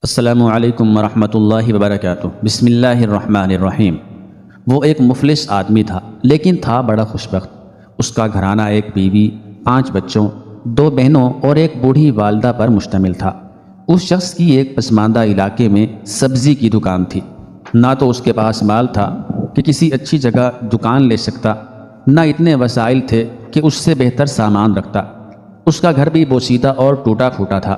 السلام علیکم ورحمۃ اللہ وبرکاتہ۔ بسم اللہ الرحمن الرحیم۔ وہ ایک مفلس آدمی تھا لیکن تھا بڑا خوش بخت۔ اس کا گھرانہ ایک بیوی، 5 بچوں، 2 بہنوں اور ایک بوڑھی والدہ پر مشتمل تھا۔ اس شخص کی ایک پسماندہ علاقے میں سبزی کی دکان تھی۔ نہ تو اس کے پاس مال تھا کہ کسی اچھی جگہ دکان لے سکتا، نہ اتنے وسائل تھے کہ اس سے بہتر سامان رکھتا۔ اس کا گھر بھی بوسیدہ اور ٹوٹا پھوٹا تھا۔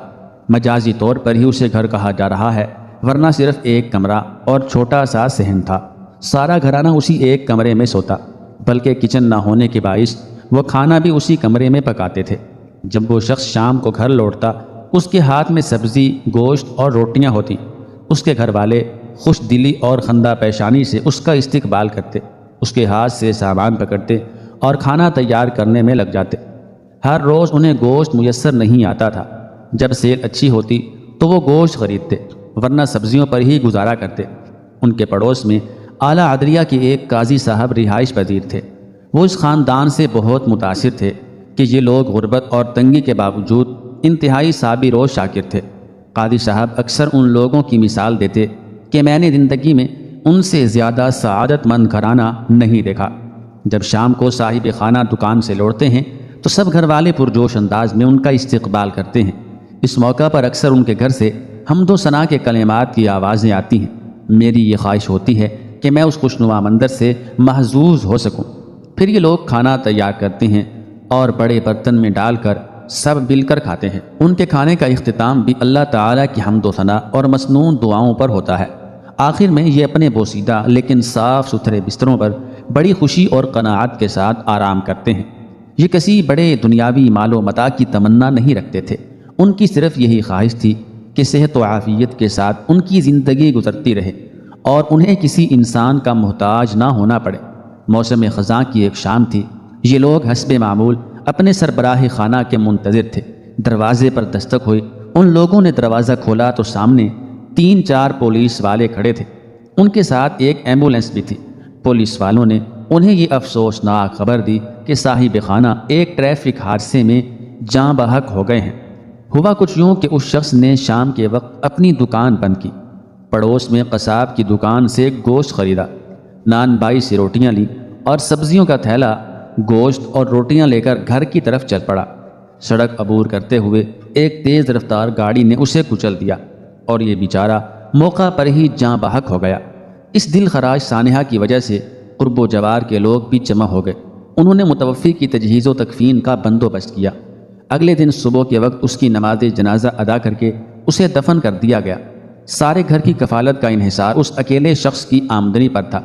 مجازی طور پر ہی اسے گھر کہا جا رہا ہے، ورنہ صرف ایک کمرہ اور چھوٹا سا صحن تھا۔ سارا گھرانہ اسی ایک کمرے میں سوتا، بلکہ کچن نہ ہونے کے باعث وہ کھانا بھی اسی کمرے میں پکاتے تھے۔ جب وہ شخص شام کو گھر لوٹتا، اس کے ہاتھ میں سبزی، گوشت اور روٹیاں ہوتی۔ اس کے گھر والے خوش دلی اور خندہ پیشانی سے اس کا استقبال کرتے، اس کے ہاتھ سے سامان پکڑتے اور کھانا تیار کرنے میں لگ جاتے۔ ہر روز انہیں گوشت میسر نہیں آتا تھا۔ جب سیل اچھی ہوتی تو وہ گوشت خریدتے، ورنہ سبزیوں پر ہی گزارا کرتے۔ ان کے پڑوس میں اعلیٰ عدلیہ کے ایک قاضی صاحب رہائش پذیر تھے۔ وہ اس خاندان سے بہت متاثر تھے کہ یہ لوگ غربت اور تنگی کے باوجود انتہائی صابر و شاکر تھے۔ قاضی صاحب اکثر ان لوگوں کی مثال دیتے کہ میں نے زندگی میں ان سے زیادہ سعادت مند گھرانہ نہیں دیکھا۔ جب شام کو صاحب خانہ دکان سے لوٹتے ہیں تو سب گھر والے پرجوش انداز میں ان کا استقبال کرتے ہیں۔ اس موقع پر اکثر ان کے گھر سے حمد و ثنا کے کلمات کی آوازیں آتی ہیں۔ میری یہ خواہش ہوتی ہے کہ میں اس خوشنما منظر سے محظوظ ہو سکوں۔ پھر یہ لوگ کھانا تیار کرتے ہیں اور بڑے برتن میں ڈال کر سب مل کر کھاتے ہیں۔ ان کے کھانے کا اختتام بھی اللہ تعالیٰ کی حمد و ثنا اور مسنون دعاؤں پر ہوتا ہے۔ آخر میں یہ اپنے بوسیدہ لیکن صاف ستھرے بستروں پر بڑی خوشی اور قناعت کے ساتھ آرام کرتے ہیں۔ یہ کسی بڑے دنیاوی مال و متاع کی تمنا نہیں رکھتے تھے۔ ان کی صرف یہی خواہش تھی کہ صحت و عافیت کے ساتھ ان کی زندگی گزرتی رہے اور انہیں کسی انسان کا محتاج نہ ہونا پڑے۔ موسم خزاں کی ایک شام تھی۔ یہ لوگ حسب معمول اپنے سربراہ خانہ کے منتظر تھے۔ دروازے پر دستک ہوئی۔ ان لوگوں نے دروازہ کھولا تو سامنے 3-4 پولیس والے کھڑے تھے۔ ان کے ساتھ ایک ایمبولینس بھی تھی۔ پولیس والوں نے انہیں یہ افسوسناک خبر دی کہ صاحب خانہ ایک ٹریفک حادثے میں جاں بحق ہو گئے ہیں۔ ہوا کچھ یوں کہ اس شخص نے شام کے وقت اپنی دکان بند کی، پڑوس میں قصاب کی دکان سے گوشت خریدا، نان بائی سے روٹیاں لیں اور سبزیوں کا تھیلا، گوشت اور روٹیاں لے کر گھر کی طرف چل پڑا۔ سڑک عبور کرتے ہوئے ایک تیز رفتار گاڑی نے اسے کچل دیا اور یہ بیچارہ موقع پر ہی جاں بحق ہو گیا۔ اس دل خراش سانحہ کی وجہ سے قرب و جوار کے لوگ بھی جمع ہو گئے۔ انہوں نے متوفی کی تجہیز و تکفین کا بندوبست کیا۔ اگلے دن صبح کے وقت اس کی نماز جنازہ ادا کر کے اسے دفن کر دیا گیا۔ سارے گھر کی کفالت کا انحصار اس اکیلے شخص کی آمدنی پر تھا۔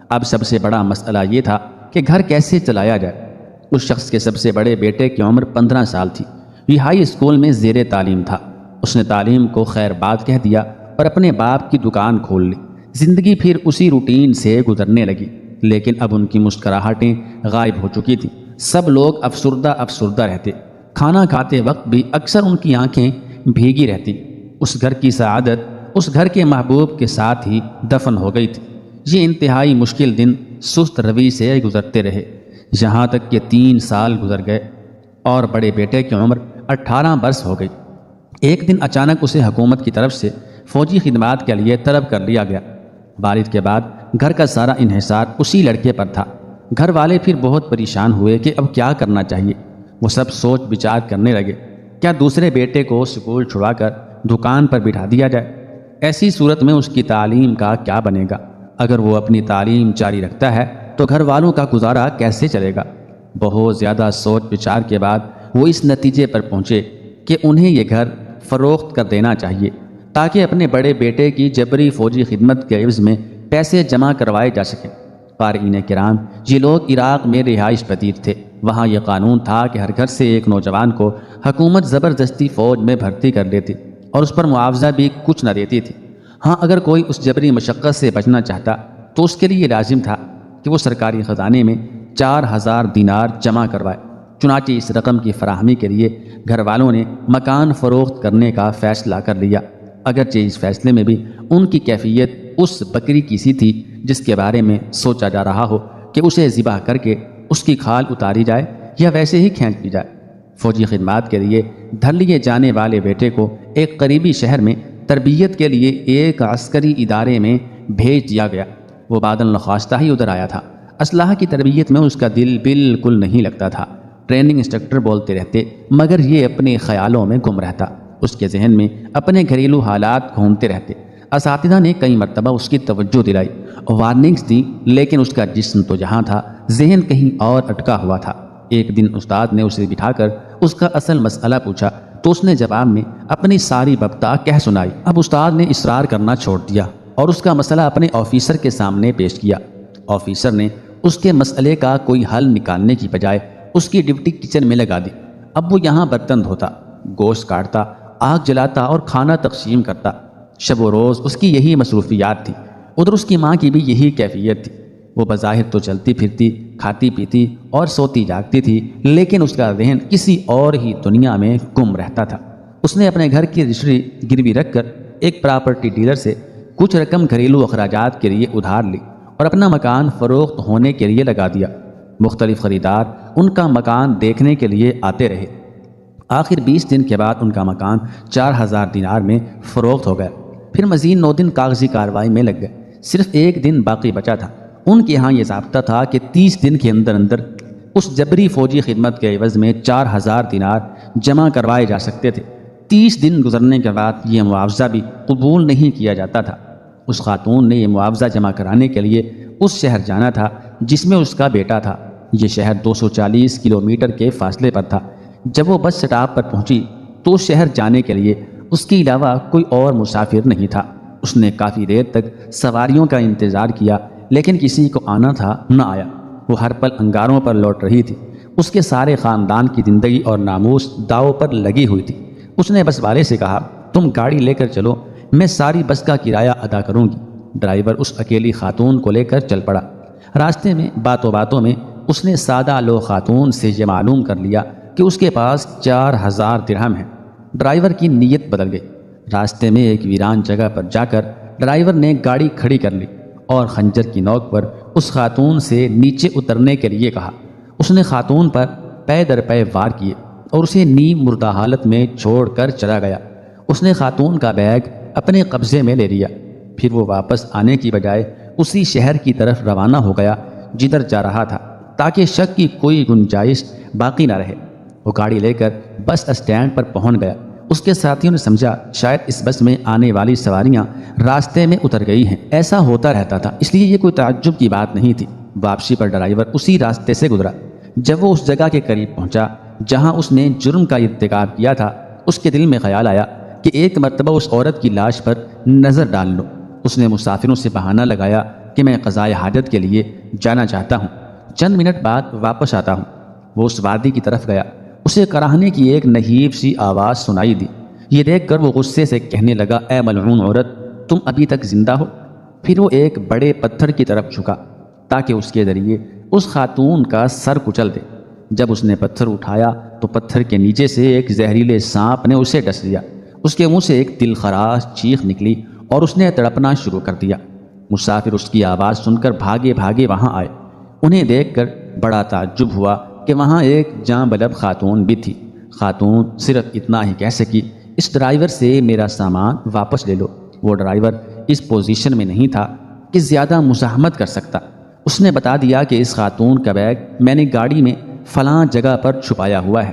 اب سب سے بڑا مسئلہ یہ تھا کہ گھر کیسے چلایا جائے۔ اس شخص کے سب سے بڑے بیٹے کی عمر 15 سال تھی۔ یہ ہائی اسکول میں زیر تعلیم تھا۔ اس نے تعلیم کو خیر بات کہہ دیا اور اپنے باپ کی دکان کھول لی۔ زندگی پھر اسی روٹین سے گزرنے لگی، لیکن اب ان کی مسکراہٹیں غائب ہو چکی تھیں۔ سب لوگ افسردہ رہتے۔ کھانا کھاتے وقت بھی اکثر ان کی آنکھیں بھیگی رہتی۔ اس گھر کی سعادت اس گھر کے محبوب کے ساتھ ہی دفن ہو گئی تھی۔ یہ انتہائی مشکل دن سست روی سے گزرتے رہے، یہاں تک کہ 3 سال گزر گئے اور بڑے بیٹے کی عمر 18 برس ہو گئی۔ ایک دن اچانک اسے حکومت کی طرف سے فوجی خدمات کے لیے طلب کر لیا گیا۔ والد کے بعد گھر کا سارا انحصار اسی لڑکے پر تھا۔ گھر والے پھر بہت پریشان ہوئے کہ اب کیا کرنا چاہیے۔ وہ سب سوچ بچار کرنے لگے، کیا دوسرے بیٹے کو سکول چھڑوا کر دکان پر بٹھا دیا جائے؟ ایسی صورت میں اس کی تعلیم کا کیا بنے گا؟ اگر وہ اپنی تعلیم جاری رکھتا ہے تو گھر والوں کا گزارا کیسے چلے گا؟ بہت زیادہ سوچ بچار کے بعد وہ اس نتیجے پر پہنچے کہ انہیں یہ گھر فروخت کر دینا چاہیے تاکہ اپنے بڑے بیٹے کی جبری فوجی خدمت کے عوض میں پیسے جمع کروائے جا سکیں۔ قارئین کرام، یہ لوگ عراق میں رہائش پذیر تھے۔ وہاں یہ قانون تھا کہ ہر گھر سے ایک نوجوان کو حکومت زبردستی فوج میں بھرتی کر دیتی اور اس پر معاوضہ بھی کچھ نہ دیتی تھی۔ ہاں، اگر کوئی اس جبری مشقت سے بچنا چاہتا تو اس کے لیے لازم تھا کہ وہ سرکاری خزانے میں 4000 دینار جمع کروائے۔ چنانچہ اس رقم کی فراہمی کے لیے گھر والوں نے مکان فروخت کرنے کا فیصلہ کر لیا، اگرچہ اس فیصلے میں بھی ان کی کیفیت اس بکری کی سی تھی جس کے بارے میں سوچا جا رہا ہو کہ اسے ذبح کر کے اس کی کھال اتاری جائے یا ویسے ہی کھینچ لی جائے۔ فوجی خدمات کے لیے دھر لیے جانے والے بیٹے کو ایک قریبی شہر میں تربیت کے لیے ایک عسکری ادارے میں بھیج دیا گیا۔ وہ بعد نخواستہ ہی ادھر آیا تھا۔ اسلحہ کی تربیت میں اس کا دل بالکل نہیں لگتا تھا۔ ٹریننگ انسٹرکٹر بولتے رہتے مگر یہ اپنے خیالوں میں گم رہتا۔ اس کے ذہن میں اپنے گھریلو حالات گھومتے رہتے۔ اساتذہ نے کئی مرتبہ اس کی توجہ دلائی، وارننگز دی، لیکن اس کا جسم تو جہاں تھا ذہن کہیں اور اٹکا ہوا تھا۔ ایک دن استاد نے اسے بٹھا کر اس کا اصل مسئلہ پوچھا تو اس نے جواب میں اپنی ساری ببتا کہہ سنائی۔ اب استاد نے اصرار کرنا چھوڑ دیا اور اس کا مسئلہ اپنے آفیسر کے سامنے پیش کیا۔ آفیسر نے اس کے مسئلے کا کوئی حل نکالنے کی بجائے اس کی ڈیوٹی کچن میں لگا دی۔ اب وہ یہاں برتن دھوتا، گوشت کاٹتا، آگ جلاتا اور کھانا تقسیم کرتا۔ شب و روز اس کی یہی مصروفیات تھی۔ ادھر اس کی ماں کی بھی یہی کیفیت تھی۔ وہ بظاہر تو چلتی پھرتی، کھاتی پیتی اور سوتی جاگتی تھی، لیکن اس کا ذہن کسی اور ہی دنیا میں گم رہتا تھا۔ اس نے اپنے گھر کی رجسٹری گروی رکھ کر ایک پراپرٹی ڈیلر سے کچھ رقم گھریلو اخراجات کے لیے ادھار لی اور اپنا مکان فروخت ہونے کے لیے لگا دیا۔ مختلف خریدار ان کا مکان دیکھنے کے لیے آتے رہے۔ آخر 20 دن کے بعد ان کا مکان 4000 دینار میں فروخت ہو گیا۔ پھر مزید 9 دن کاغذی کارروائی میں لگ گئے۔ صرف 1 دن باقی بچا تھا۔ ان کے ہاں یہ ضابطہ تھا کہ 30 دن کے اندر اندر اس جبری فوجی خدمت کے عوض میں 4000 دینار جمع کروائے جا سکتے تھے۔ 30 دن گزرنے کے بعد یہ معاوضہ بھی قبول نہیں کیا جاتا تھا۔ اس خاتون نے یہ معاوضہ جمع کرانے کے لیے اس شہر جانا تھا جس میں اس کا بیٹا تھا۔ یہ شہر 240 کلومیٹر کے فاصلے پر تھا۔ جب وہ بس سٹاپ پر پہنچی تو اس شہر جانے کے لیے اس کے علاوہ کوئی اور مسافر نہیں تھا۔ اس نے کافی دیر تک سواریوں کا انتظار کیا لیکن کسی کو آنا تھا نہ آیا۔ وہ ہر پل انگاروں پر لوٹ رہی تھی۔ اس کے سارے خاندان کی زندگی اور ناموس داؤ پر لگی ہوئی تھی۔ اس نے بس والے سے کہا، تم گاڑی لے کر چلو، میں ساری بس کا کرایہ ادا کروں گی۔ ڈرائیور اس اکیلی خاتون کو لے کر چل پڑا۔ راستے میں باتوں باتوں میں اس نے سادہ لو خاتون سے یہ معلوم کر لیا کہ اس کے پاس 4000 درہم ہیں۔ ڈرائیور کی نیت بدل گئی۔ راستے میں ایک ویران جگہ پر جا کر ڈرائیور نے گاڑی کھڑی کر لی اور خنجر کی نوک پر اس خاتون سے نیچے اترنے کے لیے کہا۔ اس نے خاتون پر پے در پے وار کیے اور اسے نیم مردہ حالت میں چھوڑ کر چلا گیا۔ اس نے خاتون کا بیگ اپنے قبضے میں لے لیا۔ پھر وہ واپس آنے کی بجائے اسی شہر کی طرف روانہ ہو گیا جدھر جا رہا تھا تاکہ شک کی کوئی گنجائش باقی نہ رہے۔ وہ گاڑی لے کر بس اسٹینڈ پر پہنچ گیا۔ اس کے ساتھیوں نے سمجھا شاید اس بس میں آنے والی سواریاں راستے میں اتر گئی ہیں۔ ایسا ہوتا رہتا تھا، اس لیے یہ کوئی تعجب کی بات نہیں تھی۔ واپسی پر ڈرائیور اسی راستے سے گزرا۔ جب وہ اس جگہ کے قریب پہنچا جہاں اس نے جرم کا ارتکاب کیا تھا، اس کے دل میں خیال آیا کہ ایک مرتبہ اس عورت کی لاش پر نظر ڈال لوں۔ اس نے مسافروں سے بہانہ لگایا کہ میں قضائے حاجت کے لیے جانا چاہتا ہوں، چند منٹ بعد واپس آتا ہوں۔ وہ اس وادی کی طرف گیا۔ اسے کراہنے کی ایک نہیب سی آواز سنائی دی۔ یہ دیکھ کر وہ غصے سے کہنے لگا، اے ملعون عورت، تم ابھی تک زندہ ہو؟ پھر وہ ایک بڑے پتھر کی طرف جھکا تاکہ اس کے ذریعے اس خاتون کا سر کچل دے۔ جب اس نے پتھر اٹھایا تو پتھر کے نیچے سے ایک زہریلے سانپ نے اسے ڈس لیا۔ اس کے منہ سے ایک دل خراش چیخ نکلی اور اس نے تڑپنا شروع کر دیا۔ مسافر اس کی آواز سن کر بھاگے بھاگے وہاں آئے۔ انہیں دیکھ کر بڑا تعجب ہوا کہ وہاں ایک جاں بلب خاتون بھی تھی۔ خاتون صرف اتنا ہی کہہ سکی، اس ڈرائیور سے میرا سامان واپس لے لو۔ وہ ڈرائیور اس پوزیشن میں نہیں تھا کہ زیادہ مزاحمت کر سکتا۔ اس نے بتا دیا کہ اس خاتون کا بیگ میں نے گاڑی میں فلاں جگہ پر چھپایا ہوا ہے۔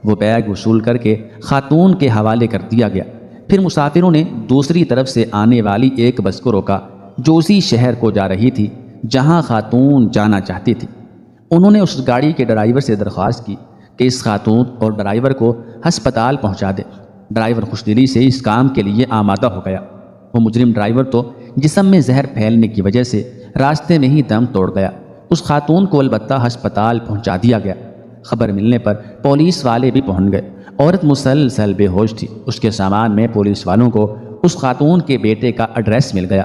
وہ بیگ وصول کر کے خاتون کے حوالے کر دیا گیا۔ پھر مسافروں نے دوسری طرف سے آنے والی ایک بس کو روکا جو اسی شہر کو جا رہی تھی جہاں خاتون جانا چاہتی تھی۔ انہوں نے اس گاڑی کے ڈرائیور سے درخواست کی کہ اس خاتون اور ڈرائیور کو ہسپتال پہنچا دے۔ ڈرائیور خوش دلی سے اس کام کے لیے آمادہ ہو گیا۔ وہ مجرم ڈرائیور تو جسم میں زہر پھیلنے کی وجہ سے راستے میں ہی دم توڑ گیا۔ اس خاتون کو البتہ ہسپتال پہنچا دیا گیا۔ خبر ملنے پر پولیس والے بھی پہنچ گئے۔ عورت مسلسل بے ہوش تھی۔ اس کے سامان میں پولیس والوں کو اس خاتون کے بیٹے کا ایڈریس مل گیا۔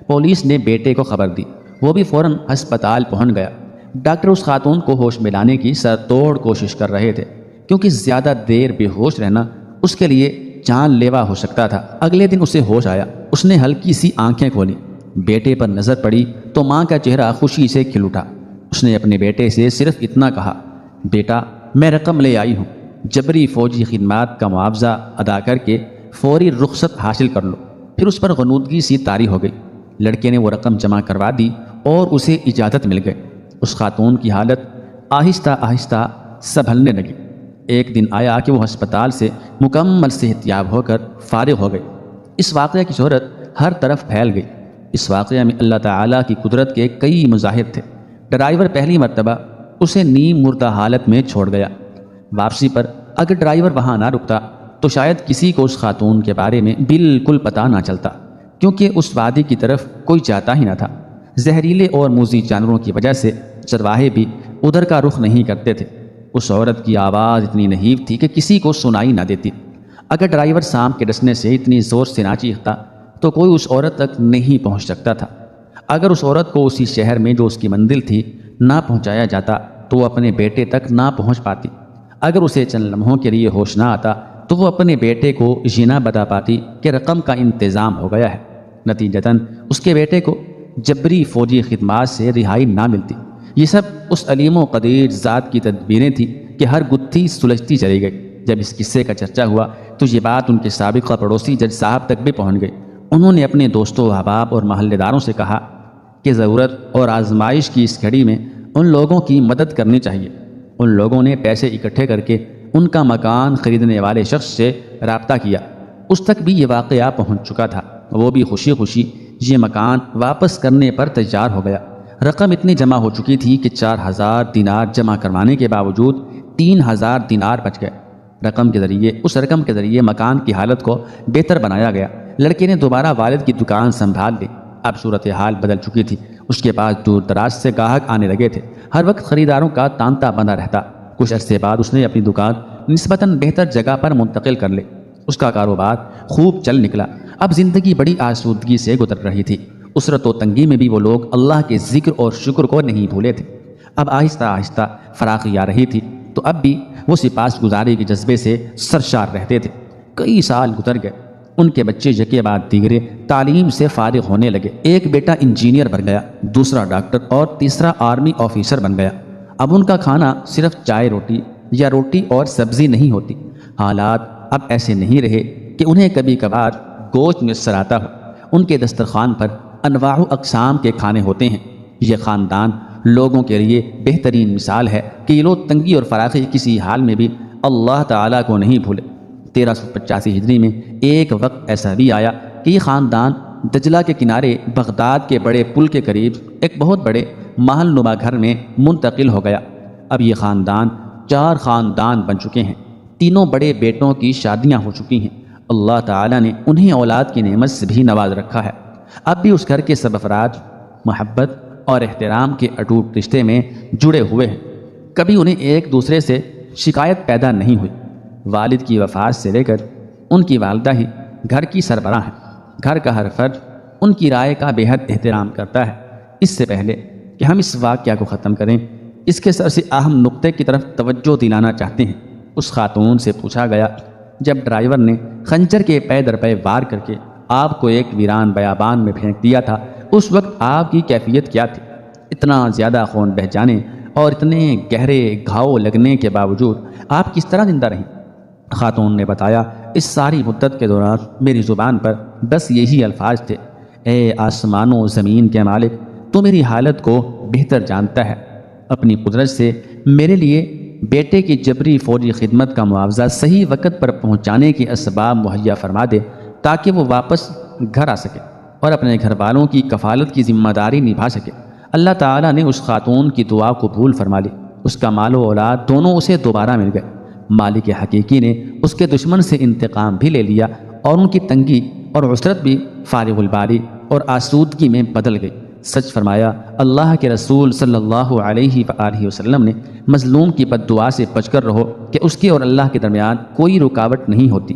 پولیس نے بیٹے کو خبر دی۔ وہ بھی فوراً ہسپتال پہنچ گیا۔ ڈاکٹر اس خاتون کو ہوش میں لانے کی سر توڑ کوشش کر رہے تھے کیونکہ زیادہ دیر بے ہوش رہنا اس کے لیے جان لیوا ہو سکتا تھا۔ اگلے دن اسے ہوش آیا۔ اس نے ہلکی سی آنکھیں کھولی۔ بیٹے پر نظر پڑی تو ماں کا چہرہ خوشی سے کھل اٹھا۔ اس نے اپنے بیٹے سے صرف اتنا کہا، بیٹا میں رقم لے آئی ہوں، جبری فوجی خدمات کا معاوضہ ادا کر کے فوری رخصت حاصل کر لو۔ پھر اس پر غنودگی سی طاری ہو گئی۔ لڑکے نے وہ رقم جمع کروا دی اور اسے اجازت مل گئی۔ اس خاتون کی حالت آہستہ آہستہ سنبھلنے لگی۔ ایک دن آیا کہ وہ ہسپتال سے مکمل صحت یاب ہو کر فارغ ہو گئی۔ اس واقعہ کی شہرت ہر طرف پھیل گئی۔ اس واقعہ میں اللہ تعالیٰ کی قدرت کے کئی مظاہر تھے۔ ڈرائیور پہلی مرتبہ اسے نیم مردہ حالت میں چھوڑ گیا۔ واپسی پر اگر ڈرائیور وہاں نہ رکتا تو شاید کسی کو اس خاتون کے بارے میں بالکل پتہ نہ چلتا، کیونکہ اس وادی کی طرف کوئی جاتا ہی نہ تھا۔ زہریلے اور موذی جانوروں کی وجہ سے چرواہے بھی ادھر کا رخ نہیں کرتے تھے۔ اس عورت کی آواز اتنی نحیف تھی کہ کسی کو سنائی نہ دیتی۔ اگر ڈرائیور سانپ کے ڈسنے سے اتنی زور سے نہ چیختا تو کوئی اس عورت تک نہیں پہنچ سکتا تھا۔ اگر اس عورت کو اسی شہر میں جو اس کی منزل تھی نہ پہنچایا جاتا تو وہ اپنے بیٹے تک نہ پہنچ پاتی۔ اگر اسے چند لمحوں کے لیے ہوش نہ آتا تو وہ اپنے بیٹے کو یہ نہ بتا پاتی کہ رقم کا انتظام ہو گیا ہے۔ نتیجتاً اس کے بیٹے کو جبری فوجی خدمات سے رہائی نہ ملتی۔ یہ سب اس علیم و قدیر ذات کی تدبیریں تھیں کہ ہر گتھی سلجھتی چلی گئی۔ جب اس قصے کا چرچا ہوا تو یہ بات ان کے سابقہ پڑوسی جج صاحب تک بھی پہنچ گئی۔ انہوں نے اپنے دوستوں، احباب اور محلے داروں سے کہا کہ ضرورت اور آزمائش کی اس گھڑی میں ان لوگوں کی مدد کرنی چاہیے۔ ان لوگوں نے پیسے اکٹھے کر کے ان کا مکان خریدنے والے شخص سے رابطہ کیا۔ اس تک بھی یہ واقعہ پہنچ چکا تھا۔ وہ بھی خوشی خوشی یہ مکان واپس کرنے پر تیار ہو گیا۔ رقم اتنی جمع ہو چکی تھی کہ 4000 دینار جمع کروانے کے باوجود 3000 دینار بچ گئے۔ اس رقم کے ذریعے مکان کی حالت کو بہتر بنایا گیا۔ لڑکے نے دوبارہ والد کی دکان سنبھال لی۔ اب صورتحال بدل چکی تھی۔ اس کے پاس دور دراز سے گاہک آنے لگے تھے۔ ہر وقت خریداروں کا تانتا بندہ رہتا۔ کچھ عرصے بعد اس نے اپنی دکان نسبتاً بہتر جگہ پر منتقل کر لی۔ اس کا کاروبار خوب چل نکلا۔ اب زندگی بڑی آسودگی سے گزر رہی تھی۔ اسرت و تنگی میں بھی وہ لوگ اللہ کے ذکر اور شکر کو نہیں بھولے تھے۔ اب آہستہ آہستہ فراخی آ رہی تھی تو اب بھی وہ سپاس گزاری کے جذبے سے سرشار رہتے تھے۔ کئی سال گزر گئے۔ ان کے بچے یکے بعد دیگرے تعلیم سے فارغ ہونے لگے۔ ایک بیٹا انجینئر بن گیا، دوسرا ڈاکٹر اور تیسرا آرمی آفیسر بن گیا۔ اب ان کا کھانا صرف چائے روٹی یا روٹی اور سبزی نہیں ہوتی۔ حالات اب ایسے نہیں رہے کہ انہیں کبھی کبھار گوشت میسر آتا ہو۔ ان کے دسترخوان پر انواع و اقسام کے کھانے ہوتے ہیں۔ یہ خاندان لوگوں کے لیے بہترین مثال ہے کہ یہ لوگ تنگی اور فراخی کسی حال میں بھی اللہ تعالیٰ کو نہیں بھولے۔ 1385 ہجری میں ایک وقت ایسا بھی آیا کہ یہ خاندان دجلہ کے کنارے بغداد کے بڑے پل کے قریب ایک بہت بڑے محل نما گھر میں منتقل ہو گیا۔ اب یہ خاندان 4 خاندان بن چکے ہیں۔ تینوں بڑے بیٹوں کی شادیاں ہو چکی ہیں۔ اللہ تعالیٰ نے انہیں اولاد کی نعمت سے بھی نواز رکھا ہے۔ اب بھی اس گھر کے سب افراد محبت اور احترام کے اٹوٹ رشتے میں جڑے ہوئے ہیں۔ کبھی انہیں ایک دوسرے سے شکایت پیدا نہیں ہوئی۔ والد کی وفات سے لے کر ان کی والدہ ہی گھر کی سربراہ ہیں۔ گھر کا ہر فرد ان کی رائے کا بے حد احترام کرتا ہے۔ اس سے پہلے کہ ہم اس واقعہ کو ختم کریں، اس کے سب سے اہم نقطے کی طرف توجہ دلانا چاہتے ہیں۔ اس خاتون سے پوچھا گیا، جب ڈرائیور نے خنجر کے پے در پے وار کر کے آپ کو ایک ویران بیابان میں پھینک دیا تھا، اس وقت آپ کی کیفیت کیا تھی؟ اتنا زیادہ خون بہہ جانے اور اتنے گہرے گھاؤ لگنے کے باوجود آپ کس طرح زندہ رہیں؟ خاتون نے بتایا، اس ساری مدت کے دوران میری زبان پر بس یہی الفاظ تھے، اے آسمان و زمین کے مالک، تو میری حالت کو بہتر جانتا ہے۔ اپنی قدرت سے میرے لیے بیٹے کی جبری فوجی خدمت کا معاوضہ صحیح وقت پر پہنچانے کے اسباب مہیا فرما دے تاکہ وہ واپس گھر آ سکے اور اپنے گھر والوں کی کفالت کی ذمہ داری نبھا سکے۔ اللہ تعالیٰ نے اس خاتون کی دعا قبول فرما لی۔ اس کا مال و اولاد دونوں اسے دوبارہ مل گئے۔ مالک حقیقی نے اس کے دشمن سے انتقام بھی لے لیا اور ان کی تنگی اور عسرت بھی فارغ الباری اور آسودگی میں بدل گئی۔ سچ فرمایا، اللہ کے رسول صلی اللہ علیہ وآلہ وسلم نے مظلوم کی بد دعا سے بچ کر رہو کہ اس کے اور اللہ کے درمیان کوئی رکاوٹ نہیں ہوتی۔